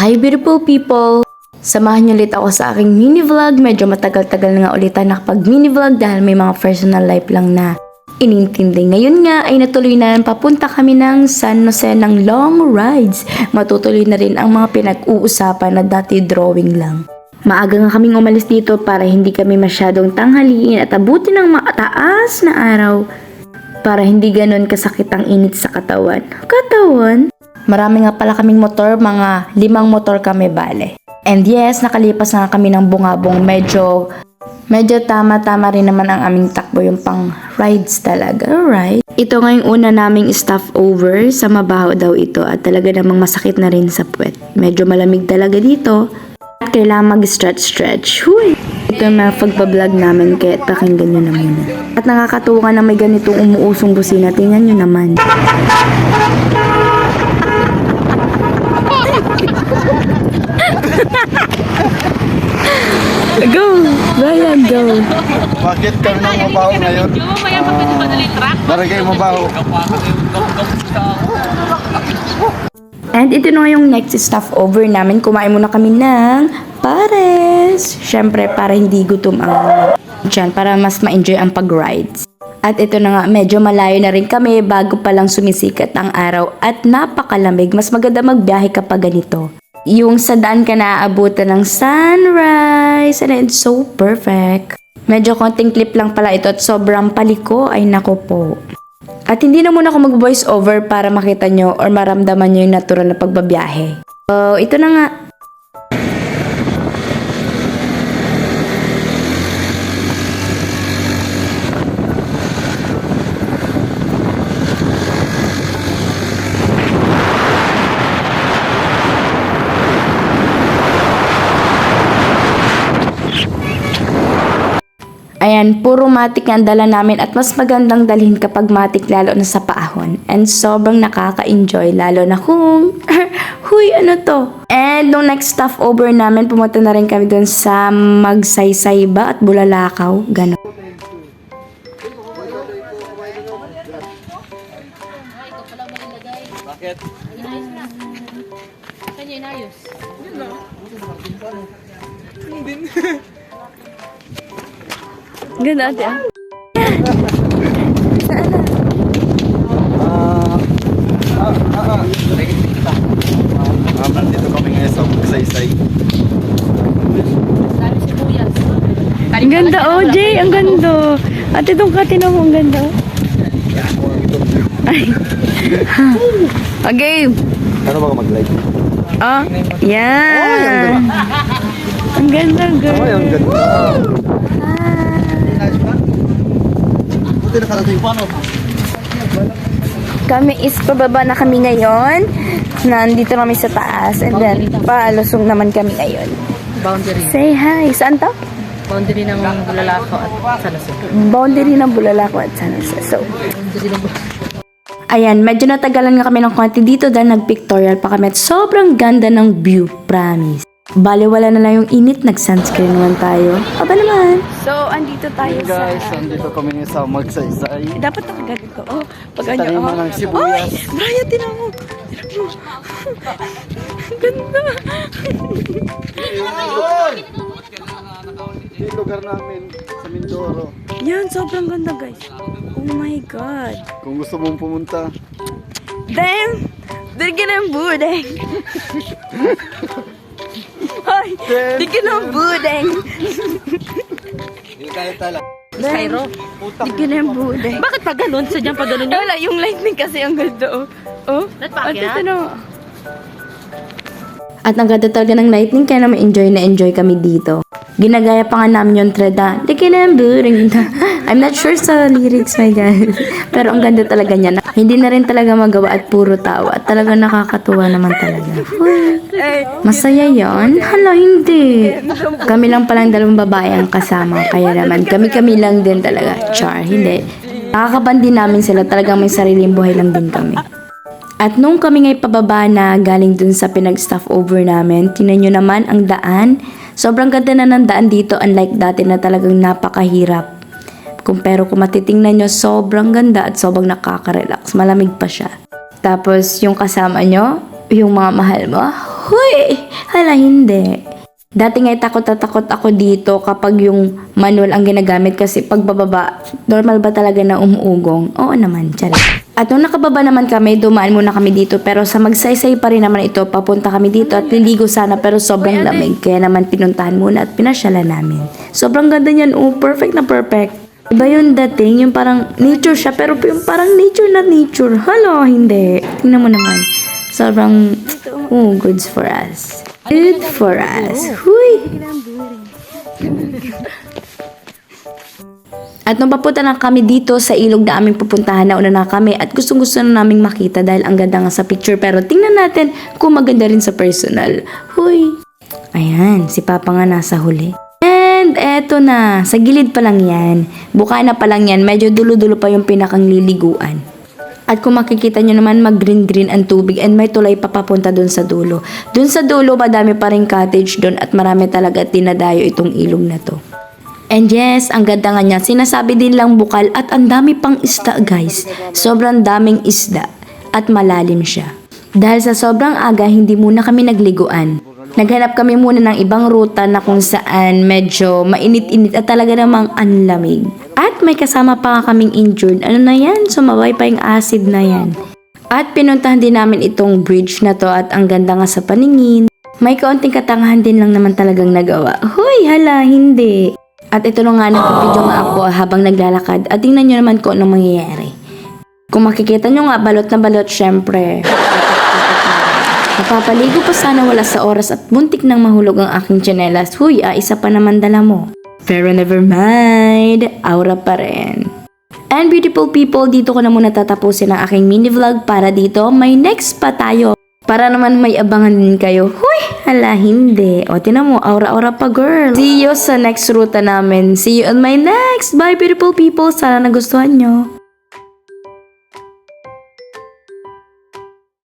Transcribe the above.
Hi beautiful people! Samahan niyo ulit ako sa aking mini vlog. Medyo matagal-tagal na nga ulit na nakapag mini vlog dahil may mga personal life lang na inintindi. Ngayon nga ay natuloy na papunta kami ng San Jose ng long rides. Matutuloy na rin ang mga pinag-uusapan na dati drawing lang. Maaga nga kaming umalis dito para hindi kami masyadong tanghaliin at abutin ng mataas na araw para hindi ganon kasakit ang init sa katawan. Marami nga pala kaming motor, mga 5 motor kami bale. And yes, nakalipas na kami ng bungabong. Medyo tama-tama rin naman ang aming takbo, yung pang rides talaga, right? Ito nga yung una naming stopover, sa Mabaho daw ito at talaga namang masakit na rin sa puwet. Medyo malamig talaga dito at kailangan mag-stretch. Huy! Ito yung mga pagpa-vlog namin kaya pakinggan nyo na muna. At nakakatuwa na may ganitong umuusong busina. Tingnan nyo naman. Go! Brian, go! Bakit kami nang mabaho ngayon? Para kayo mabaho. And ito na yung next stopover namin. Kumain muna kami ng pares. Siyempre, para hindi gutom ang dyan, para mas ma-enjoy ang pag-rides. At ito na nga, medyo malayo na rin kami bago palang sumisikat ang araw at napakalamig. Mas maganda magbiyahe kapag ganito. Yung sa daan ka naaabutan ng sunrise and it's so perfect. Medyo konting clip lang pala ito at sobrang paliko ay nako po. At hindi na muna ako mag-voice over para makita nyo or maramdaman nyo yung natural na pagbabiyahe. So, ito na nga. Ayan, puro matik ang dala namin at mas magandang dalhin kapag matik lalo na sa paahon. And sobrang nakaka-enjoy lalo na kung, huy, ano to? And nung next stopover namin, pumunta na rin kami doon sa Magsaysay ba at Bulalakaw, gano'n. Bakit? Kanya inayos. Yun lang. Hindi. Ganda ate ah. Nandito kami ngayon sa Magsaysay. Sabi si Buyas. Ang ganda oh, Jay, ang ganda. Ate, itong katina mo, ang ganda. Ay. Okay. Ano ba ka mag-live? Oh, yan. Ang ganda, girl. Ay, ang ganda. Buti nakarating pa, no? Kami is pababa na kami ngayon. Nandito kami sa taas. And then, palusong naman kami ngayon. Boundary. Say hi. Saan to? Boundary ng Bulalakaw at San Jose. Boundary ng Bulalakaw at San Jose. So, Boundary ng ayan, medyo natagalan nga kami ng konti dito dahil nag-pictorial pa kami at sobrang ganda ng view, promise. Bale, wala na lang yung init, nag-sunscreen naman tayo. Aba naman. So, andito tayo Hey guys, nandito kami ngayon sa Magsaysay. Dapat nakaganit ko. Oh, pag Sa taniman ng sibuyas. Ay, Brian, tinan mo. Ganda. Yung lugar namin sa Mindoro. Yan, sobrang ganda guys. Oh my God. Kung gusto mong pumunta, Damn! Digin ang budeng. Ay, digin ang budeng. hindi tayo tala. Cairo. Digin ang budeng. Bakit pa ganun? Sadyang pa ganun yun? Wala, yung lightning kasi ang ganda oh. Oh, Nagpaakyat? At ang ganda talaga ng lightning kaya naman enjoy na enjoy kami dito. Ginagaya pa nga namin yung thread na I'm not sure sa lyrics my guys. Pero ang ganda talaga niya. Hindi na rin talaga magawa at puro tawa. At talaga nakakatuwa naman talaga. Masaya yon? Hala, hindi. Kami lang palang 2 babae ang kasama. Kaya naman kami-kami lang din talaga. Char, hindi. Nakakabandi namin sila. Talagang may sariling buhay lang din kami. At nung kami ngay pababa na galing dun sa pinag-stopover namin, tinan nyo naman ang daan. Sobrang ganda na ng daan dito, unlike dati na talagang napakahirap. Pero kung matitingnan nyo, sobrang ganda at sobrang nakaka-relax. Malamig pa siya. Tapos yung kasama nyo, yung mga mahal mo, Huy! Hala, hindi. Dati nga takot na takot ako dito kapag yung manual ang ginagamit kasi pagbababa, normal ba talaga na umuugong? Oo naman, tsara. At nung nakababa naman kami, dumaan muna kami dito pero sa magsaysay pa rin naman ito, papunta kami dito at liligo sana pero sobrang lamig. Kaya naman pinuntahan muna at pinasyala namin. Sobrang ganda niyan, perfect na perfect. Iba yung dating, yung parang nature siya pero yung parang nature na nature. Hala, hindi. Tingnan mo naman. Sobrang, goods for us. Good for us. Huy! At nung papunta na kami dito sa ilog na aming pupuntahan, nauna na kami at gustong-gusto na naming makita dahil ang ganda nga sa picture. Pero tingnan natin kung maganda rin sa personal. Huy! Ayan, si Papa nga nasa huli. And eto na, sa gilid pa lang yan. Buka na pa lang yan, medyo dulo-dulo pa yung pinakang liliguan. At kung makikita nyo naman, mag-green-green ang tubig and may tulay pa papunta dun sa dulo. Dun sa dulo, madami pa rin cottage dun at marami talaga tinadayo itong ilog na to. And yes, ang ganda nga niya. Sinasabi din lang bukal at ang dami pang isda, guys. Sobrang daming isda at malalim siya. Dahil sa sobrang aga, hindi muna kami nagliguan. Naghanap kami muna ng ibang ruta na kung saan medyo mainit-init at talaga namang anlamig. At may kasama pa nga kaming injured. Ano na yan? Sumabay pa yung acid na yan. At pinuntahan din namin itong bridge na to at ang ganda nga sa paningin. May kaunting katangahan din lang naman talagang nagawa. Hoy, hala, hindi. At ito na nga, nagpapidyo nga ako habang naglalakad. At tingnan nyo naman kung anong mangyayari. Kung makikita nyo nga, balot na balot, syempre. Napapaligo pa sana wala sa oras at muntik nang mahulog ang aking tsinelas. Huy, isa pa naman dala mo. Pero never mind, aura pa rin. And beautiful people, dito ko na muna tatapusin ang aking mini vlog para dito may next pa tayo. Para naman may abangan din kayo. Huy, hala hindi. O tinan mo, aura-aura pa girl. See you sa next ruta namin. See you on my next. Bye beautiful people, sana nagustuhan nyo.